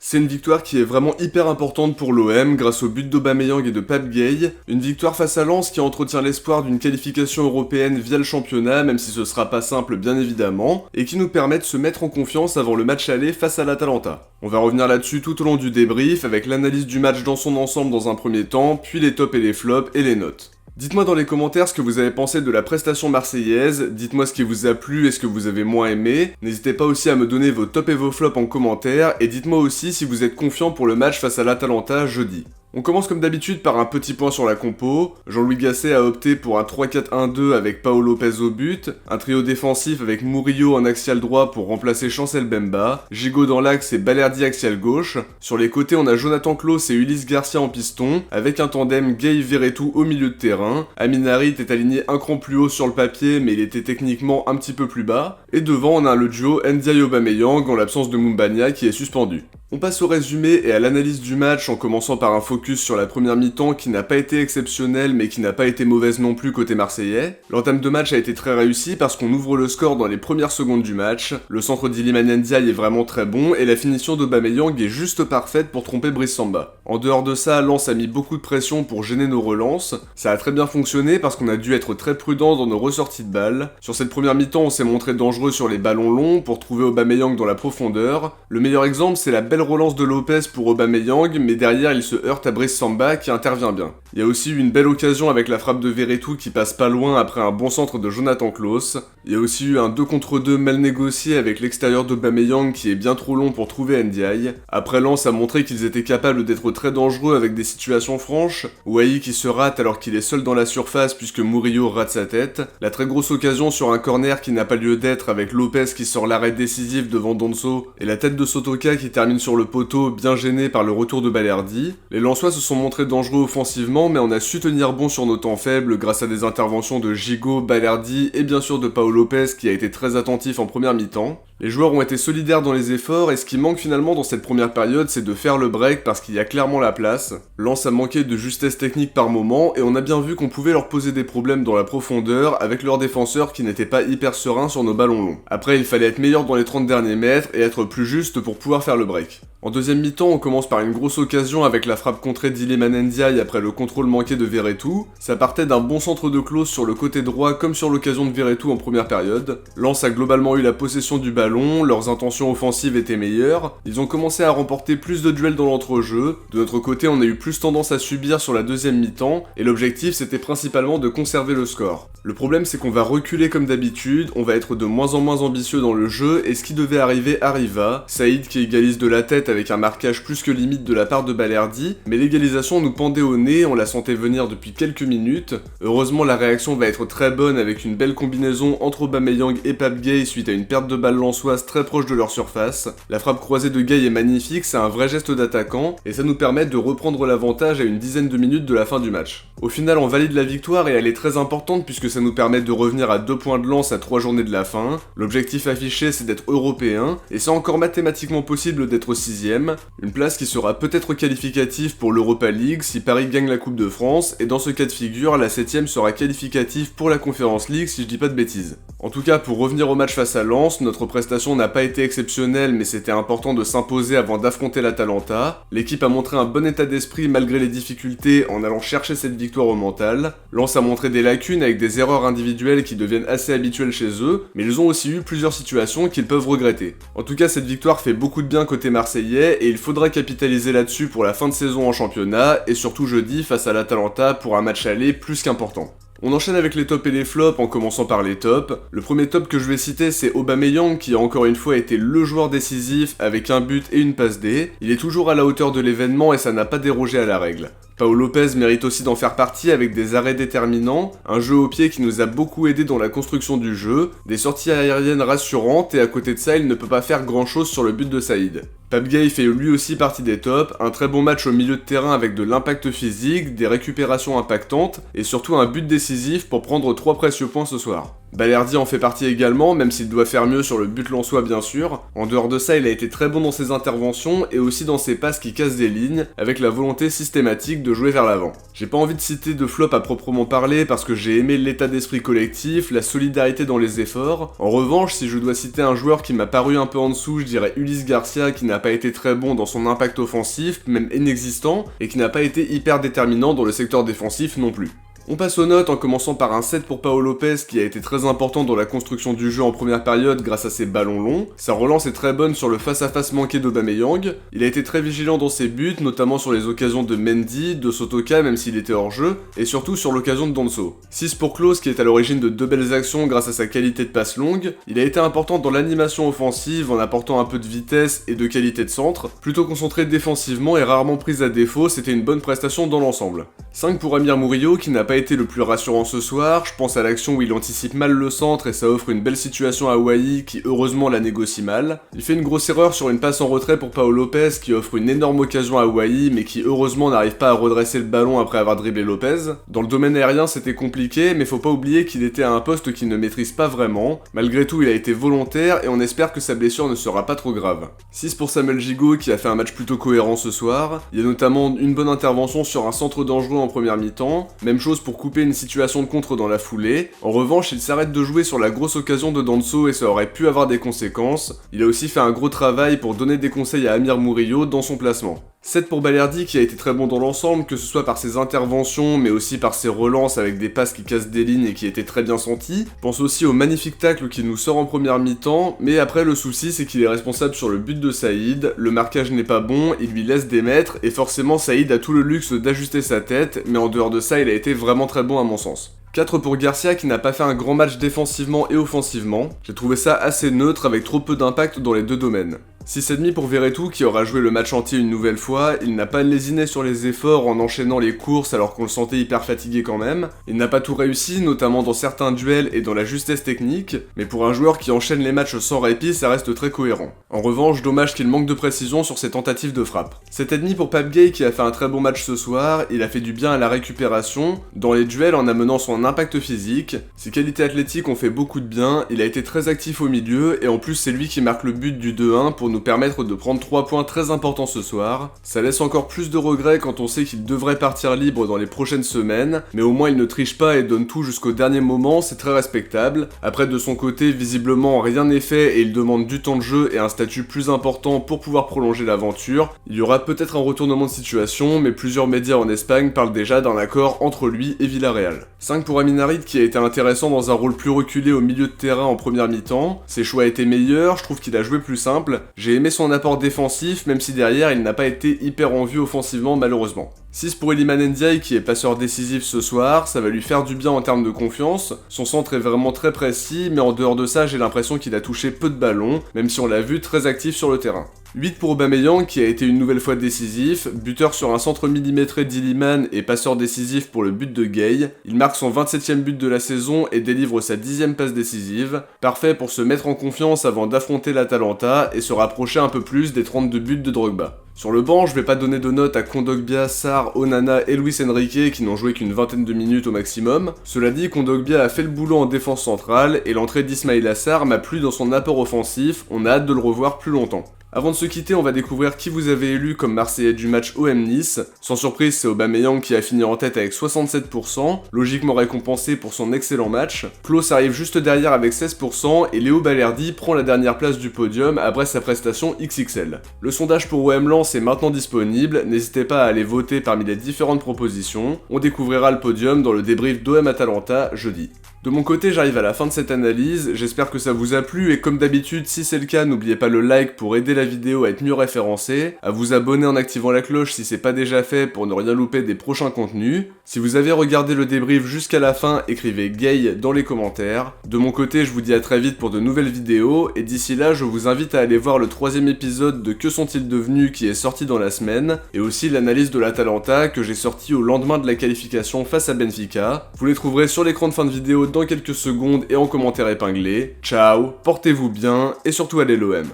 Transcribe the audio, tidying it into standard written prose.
C'est une victoire qui est vraiment hyper importante pour l'OM grâce au but d'Aubameyang et de Pape Gueye, une victoire face à Lens qui entretient l'espoir d'une qualification européenne via le championnat, même si ce sera pas simple bien évidemment, et qui nous permet de se mettre en confiance avant le match aller face à l'Atalanta. On va revenir là-dessus tout au long du débrief avec l'analyse du match dans son ensemble dans un premier temps, puis les tops et les flops et les notes. Dites-moi dans les commentaires ce que vous avez pensé de la prestation marseillaise, dites-moi ce qui vous a plu et ce que vous avez moins aimé, n'hésitez pas aussi à me donner vos tops et vos flops en commentaire, et dites-moi aussi si vous êtes confiant pour le match face à l'Atalanta jeudi. On commence comme d'habitude par un petit point sur la compo. Jean-Louis Gasset a opté pour un 3-4-1-2 avec Pau Lopez au but, un trio défensif avec Murillo en axial droit pour remplacer Chancel Bemba, Gigot dans l'axe et Balerdi axial gauche. Sur les côtés, on a Jonathan Klaus et Ulysse Garcia en piston, avec un tandem Gueye-Verretou au milieu de terrain. Aminarit est aligné un cran plus haut sur le papier, mais il était techniquement un petit peu plus bas. Et devant, on a le duo Ndiaye-Aubameyang en l'absence de Moumbagna qui est suspendu. On passe au résumé et à l'analyse du match en commençant par un focus sur la première mi-temps qui n'a pas été exceptionnelle mais qui n'a pas été mauvaise non plus côté marseillais. L'entame de match a été très réussie parce qu'on ouvre le score dans les premières secondes du match, le centre d'Iliman Ndiaye est vraiment très bon et la finition d'Aubameyang est juste parfaite pour tromper Brice Samba. En dehors de ça, Lens a mis beaucoup de pression pour gêner nos relances, ça a très bien fonctionné parce qu'on a dû être très prudent dans nos ressorties de balles. Sur cette première mi-temps, on s'est montré dangereux sur les ballons longs pour trouver Aubameyang dans la profondeur. Le meilleur exemple, c'est la belle relance de Lopez pour Aubameyang, mais derrière il se heurte à Brice Samba qui intervient bien. Il y a aussi eu une belle occasion avec la frappe de Verretou qui passe pas loin après un bon centre de Jonathan Klaus. Il y a aussi eu un 2 contre 2 mal négocié avec l'extérieur d'Aubameyang qui est bien trop long pour trouver Ndiaye. Après Lens a montré qu'ils étaient capables d'être très dangereux avec des situations franches. Wai qui se rate alors qu'il est seul dans la surface puisque Murillo rate sa tête. La très grosse occasion sur un corner qui n'a pas lieu d'être avec Lopez qui sort l'arrêt décisif devant Donso et la tête de Sotoka qui termine sur le poteau bien gêné par le retour de Balerdi. Les Lensois se sont montrés dangereux offensivement mais on a su tenir bon sur nos temps faibles grâce à des interventions de Gigot, Balerdi et bien sûr de Pau Lopez qui a été très attentif en première mi-temps. Les joueurs ont été solidaires dans les efforts et ce qui manque finalement dans cette première période c'est de faire le break parce qu'il y a clairement la place. Lens a manqué de justesse technique par moment et on a bien vu qu'on pouvait leur poser des problèmes dans la profondeur avec leurs défenseurs qui n'étaient pas hyper sereins sur nos ballons longs. Après il fallait être meilleur dans les 30 derniers mètres et être plus juste pour pouvoir faire le break. En deuxième mi-temps, on commence par une grosse occasion avec la frappe contrée d'Iliman Ndiaye après le contrôle manqué de Verretou. Ça partait d'un bon centre de Klaus sur le côté droit comme sur l'occasion de Verretou en première période. Lens a globalement eu la possession du ballon, leurs intentions offensives étaient meilleures, ils ont commencé à remporter plus de duels dans l'entrejeu. De notre côté, on a eu plus tendance à subir sur la deuxième mi-temps, et l'objectif c'était principalement de conserver le score. Le problème c'est qu'on va reculer comme d'habitude, on va être de moins en moins ambitieux dans le jeu, et ce qui devait arriver arriva. Saïd qui égalise de la tête avec un marquage plus que limite de la part de Balerdi, mais l'égalisation nous pendait au nez, on la sentait venir depuis quelques minutes. Heureusement la réaction va être très bonne avec une belle combinaison entre Aubameyang et Pape Gueye suite à une perte de balle lensoise très proche de leur surface. La frappe croisée de Gueye est magnifique, c'est un vrai geste d'attaquant, et ça nous permet de reprendre l'avantage à une dizaine de minutes de la fin du match. Au final on valide la victoire et elle est très importante puisque ça nous permet de revenir à 2 points de lance à 3 journées de la fin. L'objectif affiché c'est d'être européen, et c'est encore mathématiquement possible d'être 6ème, une place qui sera peut-être qualificative pour l'Europa League si Paris gagne la Coupe de France, et dans ce cas de figure, la 7ème sera qualificative pour la Conference League si je dis pas de bêtises. En tout cas, pour revenir au match face à Lens, notre prestation n'a pas été exceptionnelle mais c'était important de s'imposer avant d'affronter l'Atalanta. L'équipe a montré un bon état d'esprit malgré les difficultés en allant chercher cette victoire au mental. Lens a montré des lacunes avec des erreurs individuelles qui deviennent assez habituelles chez eux, mais ils ont aussi eu plusieurs situations qu'ils peuvent regretter. En tout cas, cette victoire fait beaucoup de bien côté marseillais et il faudra capitaliser là-dessus pour la fin de saison en championnat et surtout jeudi face à l'Atalanta pour un match aller plus qu'important. On enchaîne avec les tops et les flops en commençant par les tops. Le premier top que je vais citer c'est Aubameyang qui a encore une fois été le joueur décisif avec un but et une passe D. Il est toujours à la hauteur de l'événement et ça n'a pas dérogé à la règle. Pau Lopez mérite aussi d'en faire partie avec des arrêts déterminants, un jeu au pied qui nous a beaucoup aidé dans la construction du jeu, des sorties aériennes rassurantes et à côté de ça il ne peut pas faire grand chose sur le but de Saïd. Pape Gueye fait lui aussi partie des tops, un très bon match au milieu de terrain avec de l'impact physique, des récupérations impactantes et surtout un but décisif pour prendre 3 précieux points ce soir. Balerdi en fait partie également, même s'il doit faire mieux sur le but lensois bien sûr. En dehors de ça, il a été très bon dans ses interventions et aussi dans ses passes qui cassent des lignes, avec la volonté systématique de jouer vers l'avant. J'ai pas envie de citer de flop à proprement parler parce que j'ai aimé l'état d'esprit collectif, la solidarité dans les efforts. En revanche, si je dois citer un joueur qui m'a paru un peu en dessous, je dirais Ulysse Garcia qui n'a pas été très bon dans son impact offensif, même inexistant, et qui n'a pas été hyper déterminant dans le secteur défensif non plus. On passe aux notes en commençant par un 7 pour Pau Lopez qui a été très important dans la construction du jeu en première période grâce à ses ballons longs. Sa relance est très bonne sur le face-à-face manqué d'Aubameyang. Il a été très vigilant dans ses buts, notamment sur les occasions de Mendy, de Sotoka même s'il était hors jeu, et surtout sur l'occasion de Danso. 6 pour Klose qui est à l'origine de 2 belles actions grâce à sa qualité de passe longue. Il a été important dans l'animation offensive en apportant un peu de vitesse et de qualité de centre. Plutôt concentré défensivement et rarement pris à défaut, c'était une bonne prestation dans l'ensemble. 5 pour Amir Murillo qui n'a pas été le plus rassurant ce soir, je pense à l'action où il anticipe mal le centre et ça offre une belle situation à Wai qui heureusement la négocie mal. Il fait une grosse erreur sur une passe en retrait pour Pau Lopez qui offre une énorme occasion à Wai mais qui heureusement n'arrive pas à redresser le ballon après avoir dribblé Lopez. Dans le domaine aérien c'était compliqué mais faut pas oublier qu'il était à un poste qu'il ne maîtrise pas vraiment. Malgré tout il a été volontaire et on espère que sa blessure ne sera pas trop grave. 6 pour Samuel Gigot qui a fait un match plutôt cohérent ce soir. Il y a notamment une bonne intervention sur un centre dangereux en première mi-temps. Même chose pour couper une situation de contre dans la foulée. En revanche, il s'arrête de jouer sur la grosse occasion de Danso et ça aurait pu avoir des conséquences. Il a aussi fait un gros travail pour donner des conseils à Amir Murillo dans son placement. 7 pour Balerdi qui a été très bon dans l'ensemble, que ce soit par ses interventions, mais aussi par ses relances avec des passes qui cassent des lignes et qui étaient très bien senties. Pense aussi au magnifique tacle qu'il nous sort en première mi-temps, mais après le souci c'est qu'il est responsable sur le but de Saïd, le marquage n'est pas bon, il lui laisse des mètres, et forcément Saïd a tout le luxe d'ajuster sa tête, mais en dehors de ça il a été vraiment très bon à mon sens. 4 pour Garcia qui n'a pas fait un grand match défensivement et offensivement, j'ai trouvé ça assez neutre avec trop peu d'impact dans les deux domaines. 6,5 pour Verretou qui aura joué le match entier une nouvelle fois, il n'a pas lésiné sur les efforts en enchaînant les courses alors qu'on le sentait hyper fatigué quand même, il n'a pas tout réussi notamment dans certains duels et dans la justesse technique, mais pour un joueur qui enchaîne les matchs sans répit ça reste très cohérent. En revanche, dommage qu'il manque de précision sur ses tentatives de frappe. 7,5 pour Pape Gueye qui a fait un très bon match ce soir, il a fait du bien à la récupération, dans les duels en amenant son impact physique, ses qualités athlétiques ont fait beaucoup de bien, il a été très actif au milieu et en plus c'est lui qui marque le but du 2-1 pour nous permettre de prendre 3 points très importants ce soir. Ça laisse encore plus de regrets quand on sait qu'il devrait partir libre dans les prochaines semaines, mais au moins il ne triche pas et donne tout jusqu'au dernier moment, c'est très respectable. Après de son côté, visiblement rien n'est fait et il demande du temps de jeu et un statut plus important pour pouvoir prolonger l'aventure. Il y aura peut-être un retournement de situation, mais plusieurs médias en Espagne parlent déjà d'un accord entre lui et Villarreal. 5 pour Amin Harit qui a été intéressant dans un rôle plus reculé au milieu de terrain en première mi-temps. Ses choix étaient meilleurs, je trouve qu'il a joué plus simple. J'ai aimé son apport défensif, même si derrière il n'a pas été hyper en vue offensivement malheureusement. 6 pour Iliman Ndiaye qui est passeur décisif ce soir, ça va lui faire du bien en termes de confiance. Son centre est vraiment très précis, mais en dehors de ça j'ai l'impression qu'il a touché peu de ballons, même si on l'a vu très actif sur le terrain. 8 pour Aubameyang qui a été une nouvelle fois décisif, buteur sur un centre millimétré d'Iliman et passeur décisif pour le but de Gueye. Il marque son 27e but de la saison et délivre sa 10e passe décisive, parfait pour se mettre en confiance avant d'affronter l'Atalanta et se rapprocher un peu plus des 32 buts de Drogba. Sur le banc, je vais pas donner de notes à Kondogbia, Sarr, Onana et Luis Enrique qui n'ont joué qu'une vingtaine de minutes au maximum. Cela dit, Kondogbia a fait le boulot en défense centrale et l'entrée d'Ismaïla Sarr m'a plu dans son apport offensif, on a hâte de le revoir plus longtemps. Avant de se quitter, on va découvrir qui vous avez élu comme Marseillais du match OM Nice. Sans surprise, c'est Aubameyang qui a fini en tête avec 67%, logiquement récompensé pour son excellent match. Klose arrive juste derrière avec 16% et Léo Balerdi prend la dernière place du podium après sa prestation XXL. Le sondage pour OM Lens est maintenant disponible, n'hésitez pas à aller voter parmi les différentes propositions. On découvrira le podium dans le débrief d'OM Atalanta jeudi. De mon côté, j'arrive à la fin de cette analyse, j'espère que ça vous a plu et comme d'habitude, si c'est le cas, n'oubliez pas le like pour aider la vidéo à être mieux référencée, à vous abonner en activant la cloche si c'est pas déjà fait pour ne rien louper des prochains contenus. Si vous avez regardé le débrief jusqu'à la fin, écrivez gay dans les commentaires. De mon côté, je vous dis à très vite pour de nouvelles vidéos et d'ici là, je vous invite à aller voir le 3e épisode de Que sont-ils devenus qui est sorti dans la semaine et aussi l'analyse de l'Atalanta que j'ai sorti au lendemain de la qualification face à Benfica. Vous les trouverez sur l'écran de fin de vidéo dans quelques secondes et en commentaire épinglé. Ciao, portez-vous bien et surtout allez l'OM.